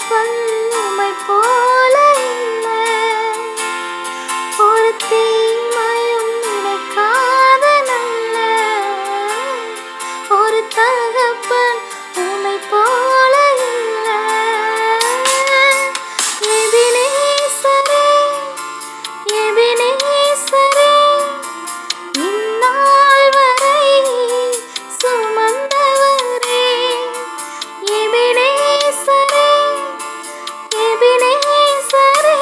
தகப்பன் உம்மை போல இல்லை. ஒரு தீமையும் நினைக்காத நல்ல ஒரு தகப்பன் உம்மை போல இல்லை. எபினேசரே, எபினேசரே, இந்நாள் வரை சுமந்தவரே. எபினேசரே, எபினேசரே,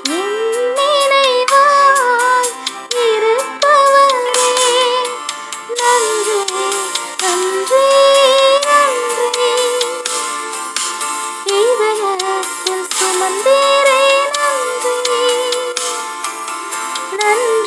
என் நினைவாய் இருப்பவரே. நன்றி, நன்றி, நன்றி. இதயத்தில் சுமந்தீரே நன்றி, நன்றி.